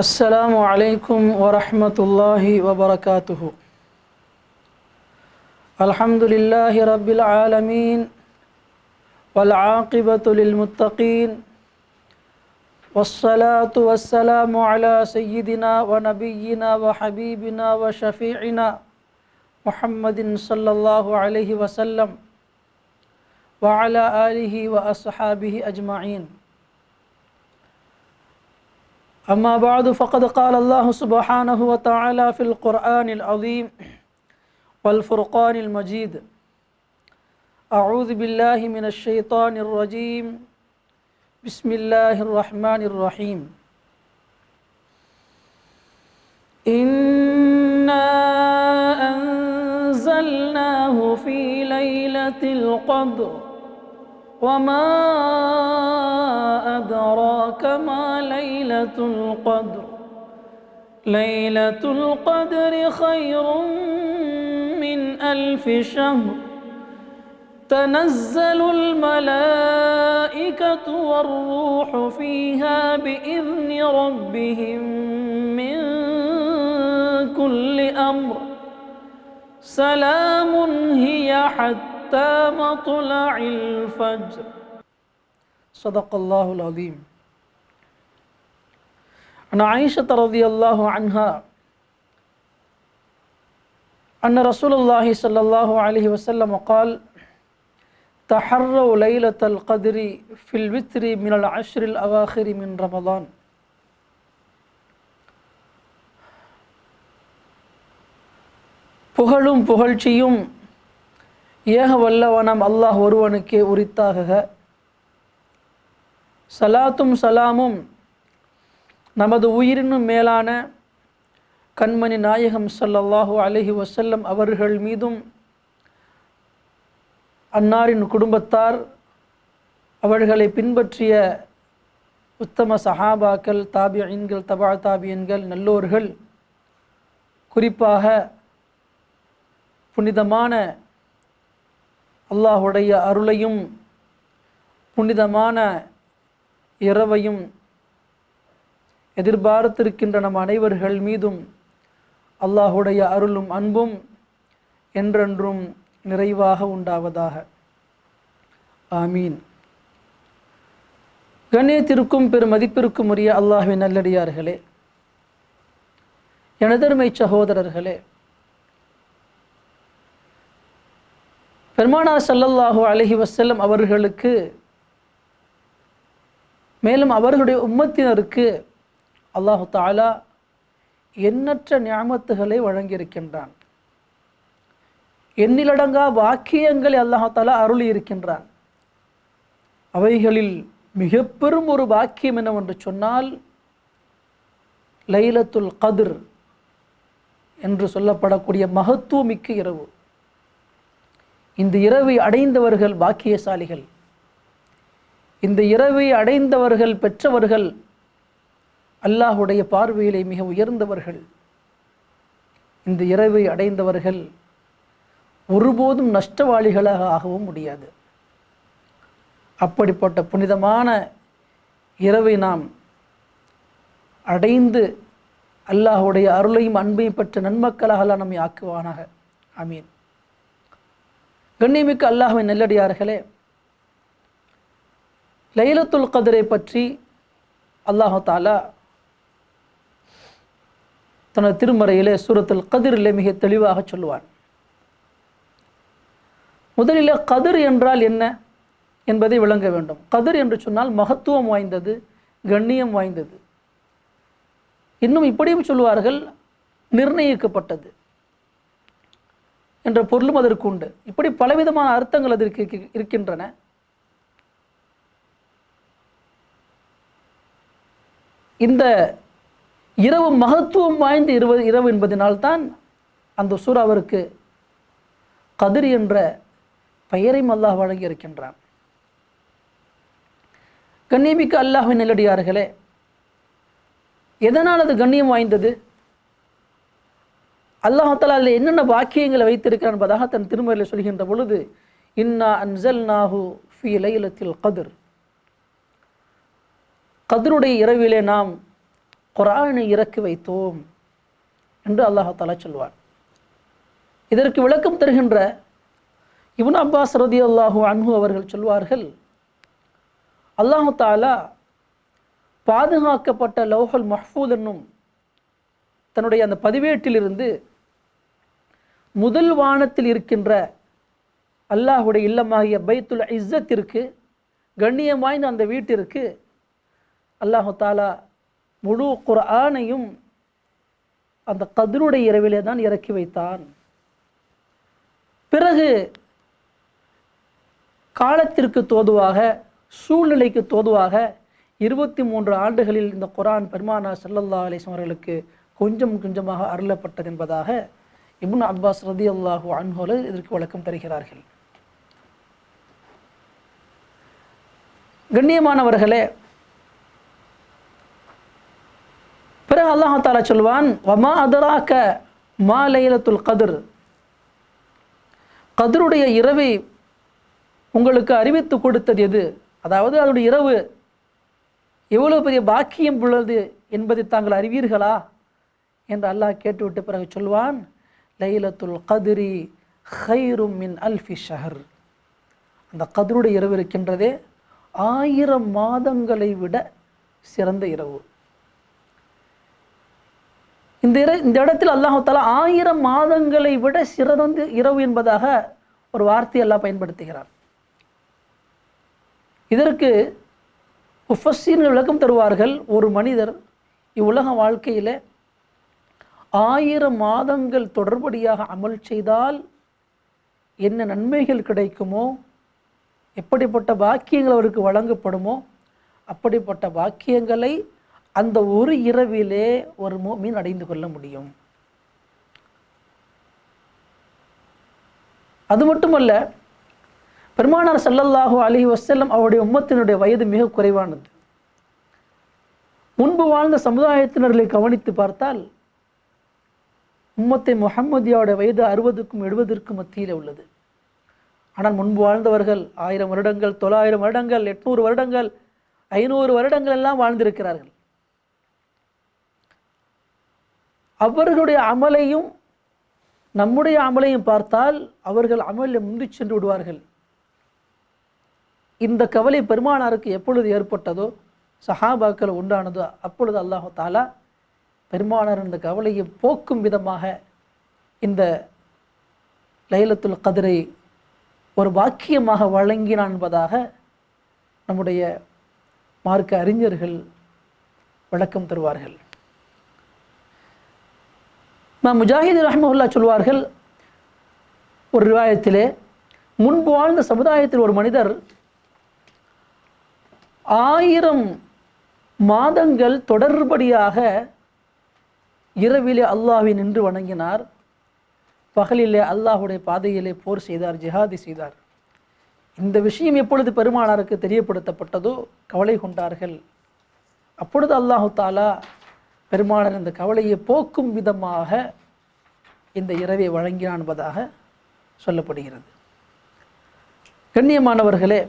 السلام عليكم ورحمة الله وبركاته. الحمد لله رب العالمين والعاقبة للمتقين والصلاة والسلام على سيدنا ونبينا وحبيبنا وشفيعنا محمد صلى الله عليه وسلم وعلى آله وأصحابه أجمعين. أما بعد فقد قال الله سبحانه وتعالى في القرآن العظيم والفرقان المجيد: أعوذ بالله من الشيطان الرجيم بسم الله الرحمن الرحيم. إنا أنزلناه في ليلة القدر وما أدراك ما ليلة القدر ليلة القدر خير من 1000 شهر تنزل الملائكة والروح فيها بإذن ربهم من كل أمر سلام هي حتى مطلع الفجر. صدق الله العظيم. عن عائشة رضي الله عنها أن رسول الله صلى الله عليه وسلم قال: تحروا ليلة القدر في الوتر من العشر الأواخر من رمضان. புகழும் புகழ்ச்சியும் ஏக வல்லவனம் அல்லாஹ் ஒருவனுக்கே உரித்தாக. சலாத்தும் சலாமும் நமது உயிரினும் மேலான கண்மணி நாயகம் ஸல்லல்லாஹு அலைஹி வஸல்லம் அவர்கள் மீதும், அன்னாரின் குடும்பத்தார், அவர்களை பின்பற்றிய உத்தம சஹாபாக்கள், தாபியீன்கள், தபா தாபியீன்கள், நல்லோர்கள், குறிப்பாக புனிதமான அல்லாஹுடைய அருளையும் புனிதமான இரவையும் எதிர்பார்த்திருக்கின்ற நம் அனைவர்கள் மீதும் அல்லாஹுடைய அருளும் அன்பும் என்றென்றும் நிறைவாக உண்டாவதாக. ஆமீன். கண்ணியத்திற்கும் பெருமதிப்பிற்கும் உரிய அல்லாஹ்வின் நல்லடியார்களே, எனதருமை சகோதரர்களே, பெருமானார் ஸல்லல்லாஹு அலைஹி வஸல்லம் அவர்களுக்கு மேலும் அவர்களுடைய உம்மத்தினருக்கு அல்லாஹு தஆலா எண்ணற்ற நிஅமத்துகளை வழங்கியிருக்கின்றான். எண்ணிலடங்கா வாக்கியங்களை அல்லாஹு தஆலா அருளி இருக்கின்றான். அவைகளில் மிக பெரும் ஒரு வாக்கியம் என்னவென்று சொன்னால் லைலத்துல் கத்ர் என்று சொல்லப்படக்கூடிய மகத்துவமிக்க இரவு. இந்த இரவை அடைந்தவர்கள் பாக்கியசாலிகள். இந்த இரவை அடைந்தவர்கள், பெற்றவர்கள், அல்லாஹுடைய பார்வையிலே மிக உயர்ந்தவர்கள். இந்த இரவை அடைந்தவர்கள் ஒருபோதும் நஷ்டவாளிகளாக ஆகவும் முடியாது. அப்படிப்பட்ட புனிதமான இரவை நாம் அடைந்து அல்லாஹுடைய அருளையும் அன்பையும் பெற்ற நன்மக்களாக அல்லாஹ் நம்மை ஆக்குவானாக. ஆமீன். கண்ணியமிக்க அல்லாஹ்வின் நல்லடியார்களே, லைலத்துல் கத்ரை பற்றி அல்லாஹு தஆலா தனது திருமறையிலே சூரத்துல் கத்ரிலே மிக தெளிவாக சொல்லுவான். முதலில் கத்ர் என்றால் என்ன என்பதை விளங்க வேண்டும். கத்ர் என்று சொன்னால் மகத்துவம் வாய்ந்தது, கண்ணியம் வாய்ந்தது. இன்னும் இப்படியும் சொல்லுவார்கள், நிர்ணயிக்கப்பட்டது என்ற பொருளும் அதற்கு உண்டு. இப்படி பலவிதமான அர்த்தங்கள் அதற்கு இருக்கின்றன. இந்த இரவு மகத்துவம் வாய்ந்த இரவு என்பதனால்தான் அந்த சூறாவிற்கு கத்ர் என்ற பெயரையும் அல்லாஹ் வழங்கி இருக்கின்றான். கண்ணியமிக்க அல்லாஹ்வின் நல்லடியார்களே, எதனால் அது கண்ணியம் வாய்ந்தது? அல்லாஹ் தஆலா அதில் என்னென்ன வாக்கியங்களை வைத்திருக்கிறான் என்பதாக தன் திருமறையில் சொல்கின்ற பொழுது, இன்னா அன்ஸல்நாஹு ஃபீ லைலத்தில் கத்ர், கத்ருடைய இரவிலே நாம் குர்ஆனை இறக்கி வைத்தோம் என்று அல்லாஹ் தஆலா சொல்வார். இதற்கு விளக்கம் தருகின்ற இப்னு அப்பாஸ் ரலியல்லாஹு அன்ஹு அவர்கள் சொல்வார்கள், அல்லாஹ் தஆலா பாதுகாக்கப்பட்ட லௌஹுல் மஹ்ஃபூஸ் என்னும் தன்னுடைய அந்த பதிவேட்டிலிருந்து முதல் வானத்தில் இருக்கின்ற அல்லாஹுடைய இல்லமாகிய பைத்துல் இஸ்ஸத்திற்கு, கண்ணியம் வாய்ந்த அந்த வீட்டிற்கு அல்லாஹு தஆலா முழு குர்ஆனையும் அந்த கத்ருடைய இரவிலே தான் இறக்கி வைத்தான். பிறகு காலத்திற்கு தோதுவாக, சூழ்நிலைக்கு தோதுவாக 23 ஆண்டுகளில் இந்த குர்ஆன் பெருமானார் ஸல்லல்லாஹு அலைஹி வஸல்லம் அவர்களுக்கு கொஞ்சம் கொஞ்சமாக அருளப்பட்டது என்பதாக இப்னு அப்பாஸ் ரலியல்லாஹு அன்ஹு இதற்கு விளக்கம் தருகிறார்கள். கண்ணியமானவர்களே, பிறகு அல்லாஹ் தஆலா சொல்வான், வமா அதராக மா லைலத்துல் கத்ர், கத்ருடைய இரவை உங்களுக்கு அறிவித்து கொடுத்தது எது? அதாவது அதனுடைய இரவு எவ்வளவு பெரிய பாக்கியம் உள்ளது என்பதை தாங்கள் அறிவீர்களா என்று அல்லாஹ் கேட்டுவிட்டு பிறகு சொல்வான், லைலத்துல் கத்ரி ഖൈറുம் மின் அல்ஃபி ஷஹர், அந்த கத்ருடைய இரவு இருக்கின்றதே 1000 மாதங்களை விட சிறந்த இரவு. இந்த இடத்தில் அல்லாஹ் தஆலா 1000 மாதங்களை விட சிறந்த இரவு என்பதாக ஒரு வார்த்தை அல்லாஹ் பயன்படுத்துகிறார். இதற்கு முஃபஸ்ஸீர்கள் விளக்கம் தருவார்கள், ஒரு மனிதர் இவ்வுலக வாழ்க்கையில் 1000 மாதங்கள் தொடர்படியாக அமல் செய்தால் என்ன நன்மைகள் கிடைக்குமோ, எப்படிப்பட்ட பாக்கியங்கள் அவருக்கு வழங்கப்படுமோ, அப்படிப்பட்ட பாக்கியங்களை அந்த ஒரு இரவிலே ஒரு முஃமின் அடைந்து கொள்ள முடியும். அது மட்டுமல்ல, பெருமானார் ஸல்லல்லாஹு அலைஹி வஸல்லம் அவருடைய உம்மத்தினுடைய வயது மிக குறைவானது. முன்பு வாழ்ந்த சமுதாயத்தினர்களை கவனித்து பார்த்தால் உம்மத்தை முஹம்மதியாவுடைய வயது 60க்கும் 70க்கும் மத்தியில் உள்ளது. ஆனால் முன்பு வாழ்ந்தவர்கள் 1000 வருடங்கள், 900 வருடங்கள், 800 வருடங்கள், 500 வருடங்கள் எல்லாம் வாழ்ந்திருக்கிறார்கள். அவர்களுடைய அமலையும் நம்முடைய அமலையும் பார்த்தால் அவர்கள் அமலில் முந்தி சென்று விடுவார்கள். இந்த கவலை பெருமானாருக்கு எப்பொழுது ஏற்பட்டதோ, சஹாபாக்கள் உண்டானதோ, அப்பொழுது அல்லாஹ் தஆலா பெருமானார் இந்த கவலையை போக்கும் விதமாக இந்த லைலத்துல் கத்ரை ஒரு பாக்கியமாக வழங்கினான் என்பதாக நம்முடைய மார்க்க அறிஞர்கள் விளக்கம் தருவார்கள். முஜாஹித் ரஹ்மத்துல்லாஹ் சொல்வார்கள், ஒரு ரிவாயத்திலே முன்பு வாழ்ந்த சமுதாயத்தில் ஒரு மனிதர் 1000 மாதங்கள் தொடர்படியாக இரவிலே அல்லாஹ்வை நின்று வணங்கினார், பகலிலே அல்லாஹுடைய பாதையிலே போர் செய்தார், ஜிஹாதி செய்தார். இந்த விஷயம் எப்பொழுது பெருமானாருக்கு தெரியப்படுத்தப்பட்டதோ கவலை கொண்டார்கள். அப்பொழுது அல்லாஹு தஆலா பெருமானார் இந்த கவலையை போக்கும் விதமாக இந்த இரவை வழங்கினான் என்பதாக சொல்லப்படுகிறது. கண்ணியமானவர்களே,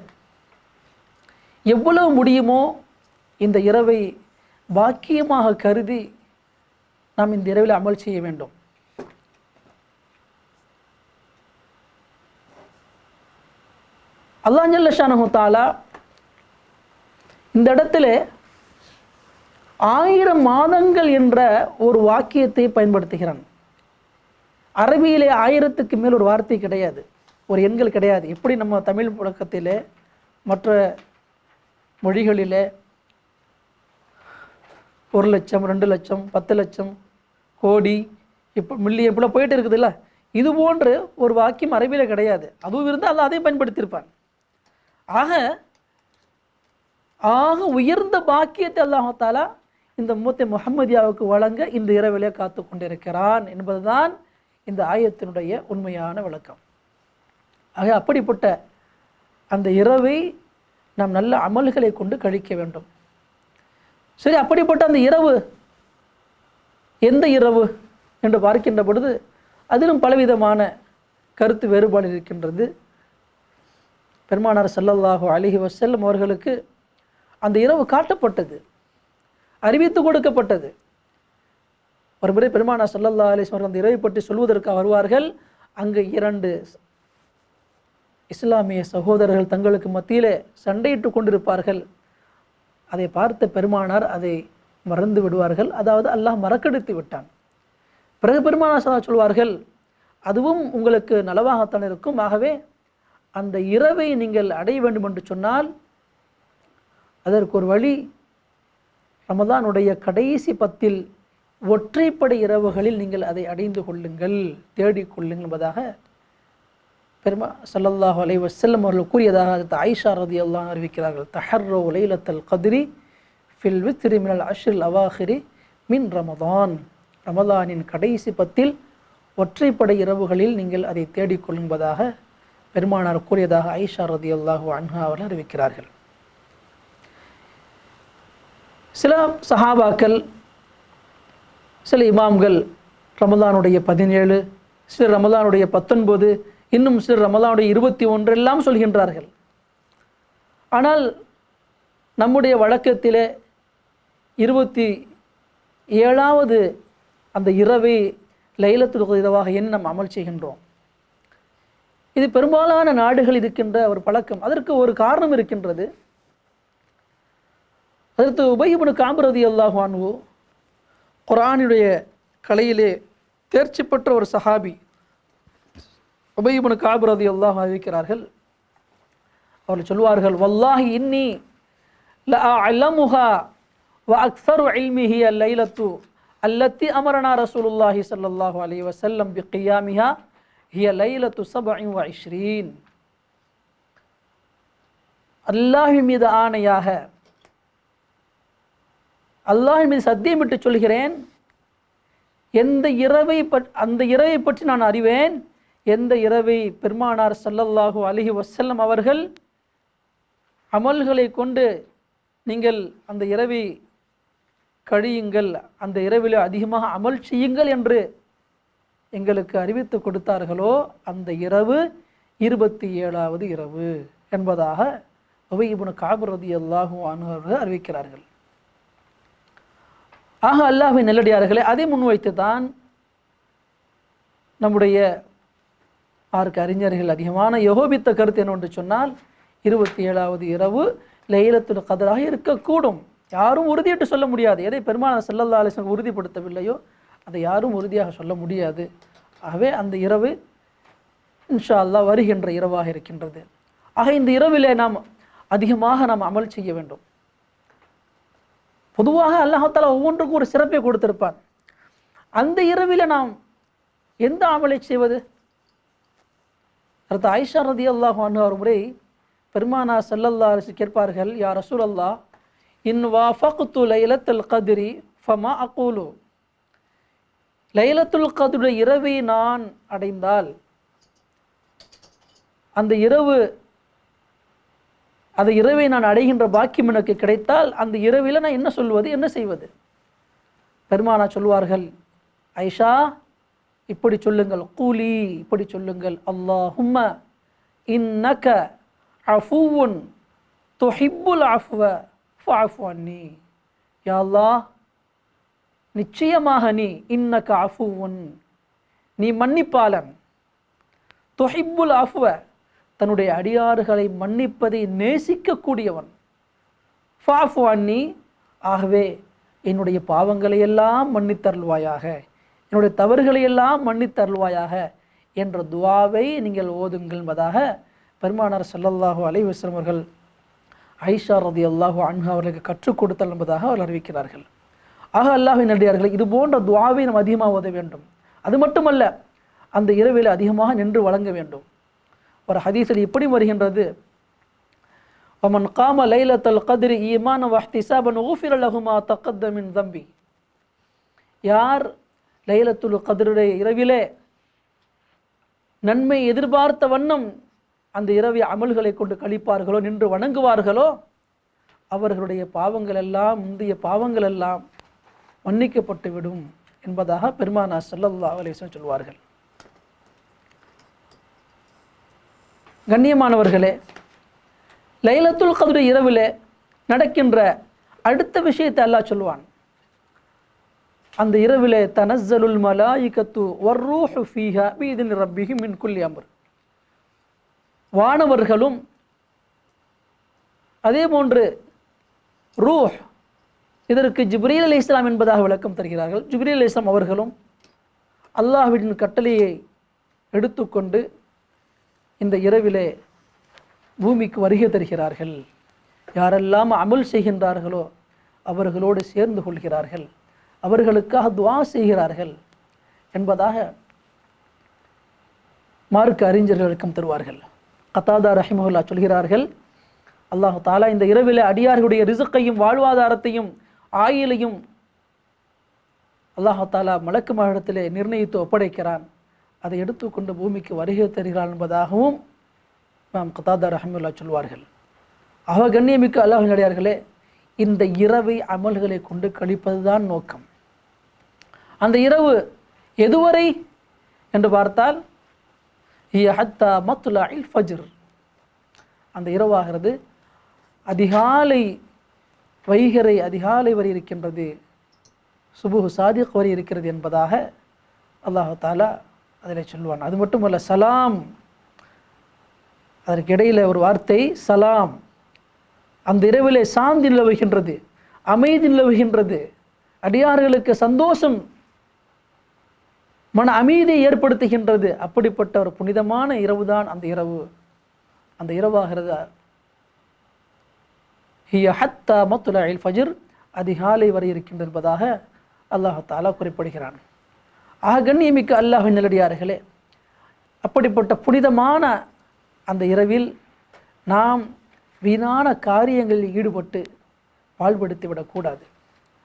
எவ்வளவு முடியுமோ இந்த இரவை பாக்கியமாக கருதி நாம் இந்த இரவில் அமல் செய்ய வேண்டும். அல்லாஹ் ஜல்ல ஷானஹு தஆலா இந்த இடத்துல 1000 மாதங்கள் என்ற ஒரு வாக்கியத்தை பயன்படுத்துகிறான். அரபியிலே 1000க்கு மேல் ஒரு வார்த்தை கிடையாது, ஒரு எண்கள் கிடையாது. எப்படி நம்ம தமிழ் புழக்கத்திலே மற்ற மொழிகளிலே 1 லட்சம், 2 லட்சம், 10 லட்சம், கோடி, இப்போ மில்லியன் இப்படி போயிட்டு இருக்குதுல்ல, இது போன்று ஒரு வாக்கியம் அரபியில் கிடையாது. அதுவும் இருந்தால் அல்லாஹ் அதை பயன்படுத்தியிருப்பான். ஆக உயர்ந்த பாக்கியத்தை அல்லாஹ் தஆலா இந்த உம்மத்தை முஹம்மதியாவுக்கு வழங்க இந்த இரவிலே காத்து கொண்டிருக்கிறான் என்பதுதான் இந்த ஆயத்தினுடைய உண்மையான விளக்கம். ஆக அப்படிப்பட்ட அந்த இரவை நாம் நல்ல அமல்களை கொண்டு கழிக்க வேண்டும். சரி, அப்படிப்பட்ட அந்த இரவு எந்த இரவு என்று பார்க்கின்ற பொழுது அதிலும் பலவிதமான கருத்து வேறுபாடு இருக்கின்றது. பெருமானார் ஸல்லல்லாஹு அலைஹி வஸல்லம் அவர்களுக்கு அந்த இரவு காட்டப்பட்டது, அறிவித்து கொடுக்கப்பட்டது. ஒரு முறை பெருமானார் ஸல்லல்லாஹு அலைஹி வஸல்லம் அந்த இரவை பற்றி சொல்வதற்காக வருவார்கள். அங்கு 2 இஸ்லாமிய சகோதரர்கள் தங்களுக்கு மத்தியிலே சண்டையிட்டு கொண்டிருப்பார்கள். அதை பார்த்த பெருமானார் அதை மறந்து விடுவார்கள். அதாவது அல்லாஹ் மறக்கடித்து விட்டான். பிறகு பெருமானார் ஸல்லல்லாஹு சொல்வார்கள், அதுவும் உங்களுக்கு நலவாகத்தான் இருக்கும். ஆகவே அந்த இரவை நீங்கள் அடைய வேண்டும் என்று சொன்னால் அதற்கு ஒரு வழி, ரமதானுடைய கடைசி 10 ஒற்றைப்படை இரவுகளில் நீங்கள் அதை அடைந்து கொள்ளுங்கள், தேடிக்கொள்ளுங்கள் என்பதாக ஸல்லல்லாஹு அலைஹி வஸல்லம் அவர்கள் கூறியதாக ஆயிஷா ரலியல்லாஹு அன்ஹா அறிவிக்கிறார்கள். தஹர்ரு லைலத்துல் கத்ரி ஃபில் வித்ரி மினல் அஷ்ரில் அவாஹிரி மின் ரமதான். ரமதானின் கடைசி 10 ஒற்றைப்படை இரவுகளில் நீங்கள் அதை தேடிக்கொள்ளும்பதாக பெருமானார் கூறியதாக ஆயிஷா ரலியல்லாஹு அன்ஹா அவர்கள் அறிவிக்கிறார்கள். சில சஹாபாக்கள், சில இமாம்கள் ரமதானுடைய 17, சிலர் ரமதானுடைய 19, இன்னும் சிலர் ரமதானுடைய 21 எல்லாம் சொல்கின்றார்கள். ஆனால் நம்முடைய வழக்கத்திலே 27வது அந்த இரவை லைலத்துல் கத்ர் இரவாக எண்ணி நாம் அமல் செய்கின்றோம். இது பெரும்பாலான நாடுகள் இருக்கின்ற ஒரு பழக்கம். அதற்கு ஒரு காரணம் இருக்கின்றது. அதற்கு உபய் இப்னு கஅப் ரலியல்லாஹு அன்ஹு குர்ஆனுடைய கலையிலே தேர்ச்சி பெற்ற ஒரு சஹாபி. உபய் இப்னு கஅப் ரலியல்லாஹு அன்ஹு அறிவிக்கிறார்கள், அவர்கள் சொல்வார்கள், வல்லாஹி இன்னி லஅஅலமுஹா வ அக்ஸரு இல்மிஹி அல்லைலத்து அல்லத்தி அமரனா ரசூலுல்லாஹி ஸல்லல்லாஹு அலைஹி வஸல்லம் பிகியாமிஹா ஹிய லைலத்து 27. அல்லாஹ்வின் மீது ஆணையாக, அல்லாஹ்வின் மீது சத்தியமிட்டு சொல்கிறேன், அந்த இரவை பற்றி நான் அறிவேன். எந்த இரவை பெருமானார் ஸல்லல்லாஹு அலைஹி வஸல்லம் அவர்கள் அமல்களை கொண்டு நீங்கள் அந்த இரவை கழியுங்கள், அந்த இரவில் அதிகமாக அமல் செய்யுங்கள் என்று எங்களுக்கு அறிவித்து கொடுத்தார்களோ அந்த இரவு 27வது இரவு என்பதாக உபய் இப்னு கஅப் ரலியல்லாஹு அன்ஹு அவர்கள் அறிவிக்கிறார்கள். ஆக அல்லாஹ்வின் நல்லடியார்களே, அதை முன்வைத்து தான் நம்முடைய மார்க்க அறிஞர்கள் அதிகமான யோகித்த கருத்து என்னவென்று சொன்னால் 27வது இரவு லைலத்துல் கத்ராக இருக்கக்கூடும். யாரும் உறுதியிட்டு சொல்ல முடியாது. எதை பெருமானார் ஸல்லல்லாஹு அலைஹி வஸல்லம் உறுதிப்படுத்தவில்லையோ அதை யாரும் உறுதியாக சொல்ல முடியாது. ஆகவே அந்த இரவு இன்ஷா அல்லாஹ் வருகின்ற இரவாக இருக்கின்றது. ஆக இந்த இரவிலே நாம் அதிகமாக அமல் செய்ய வேண்டும். பொதுவாக அல்லாஹ் தஆலா ஒவ்வொன்றுக்கும் ஒரு சிறப்பை கொடுத்திருப்பான். அந்த இரவிலே நாம் எந்த அமலை செய்வது? அடுத்து ஆயிஷா ரலியல்லாஹு அன்ஹா ஒரு முறை பெருமானார் ஸல்லல்லாஹு அலைஹி வஸல்லம் கேட்பார்கள், யா ரசூலல்லாஹ், இன் வாஃபக்து லைலத்துல் கத்ரி ஃபமா அகூலு. லைலத்துல் கத்ருடைய இரவை நான் அடைந்தால், அந்த இரவை நான் அடைகின்ற பாக்கியம் எனக்கு கிடைத்தால் அந்த இரவில் நான் என்ன சொல்வது, என்ன செய்வது? பெருமானார் சொல்வார்கள், ஐஷா இப்படி சொல்லுங்கள், கூலி இப்படி சொல்லுங்கள், அல்லாஹும்ம இன்னக அஃபுவுன் துஹிப்புல் அஃப்வ ஃபஅஃபு அன்னி. யா அல்லாஹ், நிச்சயமாக நீ இன்னக அஃபுவுன், நீ மன்னிப்பாளன், துஹிப்புல் அஃப்வ, தன்னுடைய அடியார்களை மன்னிப்பதை நேசிக்கக்கூடியவன், ஃபஅஃபு அன்னி, ஆகவே என்னுடைய பாவங்களை எல்லாம் மன்னித்தருள்வாயாக, என்னுடைய தவறுகளை எல்லாம் மன்னித்தருள்வாயாக என்ற துஆவை நீங்கள் ஓதுங்கள் என்பதாக பெருமானார் ஸல்லல்லாஹு அலைஹி வஸல்லம் அவர்கள் ஆயிஷா ரலியல்லாஹு அன்ஹா அவர்களுக்கு கற்றுக் கொடுத்தல் என்பதாக அவர்கள் அறிவிக்கிறார்கள். ஆக அல்லாஹ்வின் நல்லடியார்களே, இது போன்ற துஆவை நாம் அதிகமாக ஓத வேண்டும். அது மட்டுமல்ல, அந்த இரவில் அதிகமாக நின்று வழங்க வேண்டும். ஒரு ஹதீஸில் இப்படி வருகின்றது, வமன் காம லைலத்துல் கத்ரி ஈமான வஹ்திஸாபன் உஃபிர லஹு மா தகத்தம மின் தம்பி. யார் லைலத்துல் கத்ருடைய இரவிலே நன்மை எதிர்பார்த்த வண்ணம் அந்த இரவி அமல்களை கொண்டு கழிப்பார்களோ, நின்று வணங்குவார்களோ, அவர்களுடைய பாவங்கள் எல்லாம், முந்தைய பாவங்கள் எல்லாம் மன்னிக்கப்பட்டு விடும் என்பதாக பெருமானார் ஸல்லல்லாஹு அலைஹி வஸல்லம் சொல்வார்கள். கண்ணியமானவர்களே, லைலத்துல் கத்ர் இரவிலே நடக்கின்ற அடுத்த விஷயத்தை அல்லாஹ் சொல்வான். அந்த இரவிலே தனஸ்ஸலுல் மலாயிகத்து வர்ரூஹு ஃபீஹா பிஇذن ரப்பிஹிம் மின் குல்லி அம்ர், வானவர்களும் அதே போன்று ரூஹ், இதற்கு ஜிப்ரீல் அலைஹிஸ்ஸலாம் என்பதாக விளக்கம் தருகிறார்கள். ஜிப்ரீல் அலைஹிஸ்ஸலாம் அவர்களும் அல்லாஹ்வின் கட்டளையை எடுத்துக்கொண்டு இந்த இரவிலே பூமிக்கு வருகை தருகிறார்கள். யாரெல்லாம் அமல் செய்கின்றார்களோ அவர்களோடு சேர்ந்து கொள்கிறார்கள், அவர்களுக்காக துஆ செய்கிறார்கள் என்பதாக மார்க்க அறிஞர்கள் விளக்கம் தருவார்கள். கத்தாதா ரஹிமஹுல்லா சொல்கிறார்கள், அல்லாஹ் தஆலா இந்த இரவிலே அடியார்களுடைய ரிஸ்கையும் வாழ்வாதாரத்தையும் ஆயிலையும் அல்லாஹ் தஆலா மலக்குமாரிடத்திலே நிர்ணயித்து ஒப்படைக்கிறான், அதை எடுத்துக்கொண்டு பூமிக்கு வருகை தருகிறான் என்பதாகவும் நாம் கத்தாதா ரஹிமஹுல்லா சொல்வார்கள். ஆக கண்ணியமிக்க அல்லாஹ்வின் அடியார்களே, இந்த இரவை அமல்களை கொண்டு கழிப்பதுதான் நோக்கம். அந்த இரவு எதுவரை என்று பார்த்தால் ஹத்தா மத்லஇல் ஃபஜ்ர், அந்த இரவாகிறது அதிகாலை வைகரை அதிகாலை வரை இருக்கின்றது, சுபுஹ் சாதிக் வரை இருக்கிறது என்பதாக அல்லாஹ் தஆலா அதில் சொல்வான். அது மட்டுமல்ல, சலாம், அதற்கு இடையில் ஒரு வார்த்தை சலாம், அந்த இரவிலே சாந்தி நிலவுகின்றது, அமைதி நிலவுகின்றது, அடியார்களுக்கு சந்தோஷம், மன அமைதியை ஏற்படுத்துகின்றது. அப்படிப்பட்ட ஒரு புனிதமான இரவு தான் அந்த இரவு. அந்த இரவாகிறது ஹிய ஹத்தா மத்லஇல் ஃபஜ்ர், அதிகாலை வரை இருக்கின்றது என்பதாக அல்லாஹ் தஆலா குறிப்பிடுகிறான். ஆக கண்ணியமிக்க அல்லாஹ்வின் நல்லடியார்களே, அப்படிப்பட்ட புனிதமான அந்த இரவில் நாம் வீணான காரியங்களில் ஈடுபட்டு பாழ்படுத்தி விடக்கூடாது.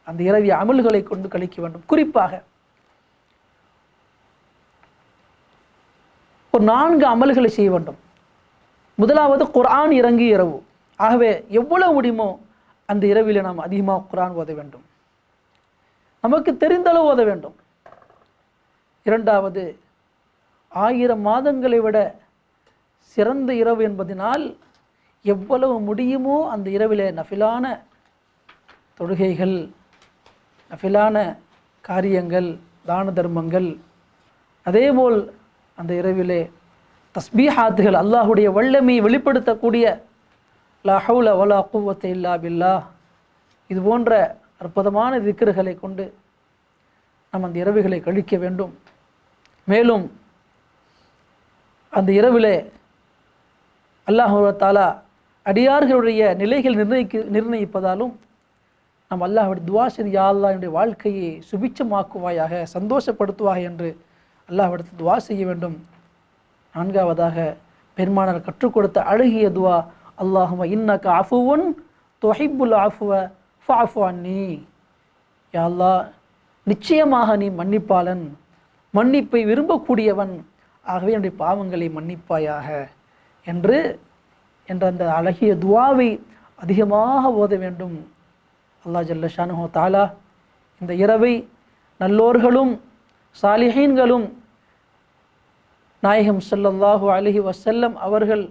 அந்த இரவி அமல்களை கொண்டு கழிக்க வேண்டும். குறிப்பாக ஒரு 4 அமல்களை செய்ய வேண்டும். முதலாவது குர்ஆன் இறங்கிய இரவு. ஆகவே எவ்வளவு முடியுமோ அந்த இரவிலே நாம் அதிகமாக குர்ஆன் ஓத வேண்டும், நமக்கு தெரிந்தளவு ஓத வேண்டும். இரண்டாவது, 1000 மாதங்களை விட சிறந்த இரவு என்பதனால் எவ்வளவு முடியுமோ அந்த இரவிலே நஃபிலான தொழுகைகள், நஃபிலான காரியங்கள், தான தர்மங்கள், அதேபோல் அந்த இரவிலே தஸ்பீஹாத்துகள், அல்லாஹுடைய வல்லமையை வெளிப்படுத்தக்கூடிய லா ஹவுல வலா குவத்த இல்லா பில்லாஹ், இது போன்ற அற்புதமான திக்ருகளை கொண்டு நாம் அந்த இரவுகளை கழிக்க வேண்டும். மேலும் அந்த இரவிலே அல்லாஹ் தஆலா அடியார்களுடைய நிலைகள் நிர்ணயிப்பதாலும் நாம் அல்லாஹ்விடம் துஆ செய்து, யா அல்லாஹ் என்னுடைய வாழ்க்கையை சுபிட்சமாக்குவாயாக, சந்தோஷப்படுத்துவாயாக என்று அல்லாஹ்விடத்தில் துஆ செய்ய வேண்டும். 4வதாக பெருமானார் கற்றுக் கொடுத்த அழகிய துஆ, அல்லாஹும்ம இன்னக அஃபுவுன் துஹிப்புல் அஃப்வ ஃபஅஃபு அன்னி, யா அல்லாஹ் நிச்சயமாக நீ மன்னிப்பாளன், மன்னிப்பை விரும்பக்கூடியவன், ஆகவே என்னுடைய பாவங்களை மன்னிப்பாயாக என்ற அந்த அழகிய துஆவை அதிகமாக ஓத வேண்டும். அல்லாஹ் ஜல்ல ஷானுஹு தஆலா இந்த இரவை நல்லோர்களும் சாலிஹீன்களும் நாயகம் ஸல்லல்லாஹு அலைஹி வஸல்லம் அவர்கள்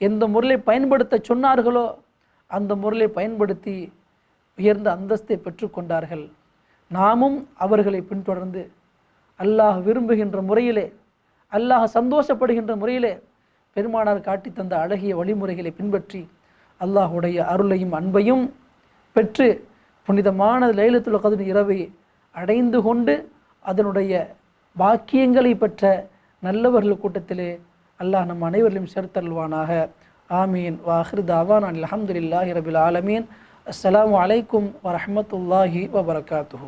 எந்த முறையை பயன்படுத்த சொன்னார்களோ அந்த முறையை பயன்படுத்தி உயர்ந்த அந்தஸ்தை பெற்றுக்கொண்டார்கள். நாமும் அவர்களை பின்தொடர்ந்து அல்லாஹ் விரும்புகின்ற முறையிலே, அல்லாஹ் சந்தோஷப்படுகின்ற முறையிலே பெருமானார் காட்டி தந்த அழகிய வழிமுறைகளை பின்பற்றி அல்லாஹுடைய அருளையும் அன்பையும் பெற்று புனிதமான லைலத்துல் கத்ர் இரவை அடைந்து கொண்டு அதனுடைய பாக்கியங்களை பெற்ற நல்லவர்கள் கூட்டத்திலே அல்லாஹ் நம் அனைவரையும் சேர்த்தல்வானாக. ஆமீன். வாஹிர் தாவான் அல்ஹம்துலில்லாஹி ரபில் ஆலமீன். அஸ்ஸலாமு அலைக்கும் வரஹ்மத்துல்லாஹி வபரகாத்துஹு.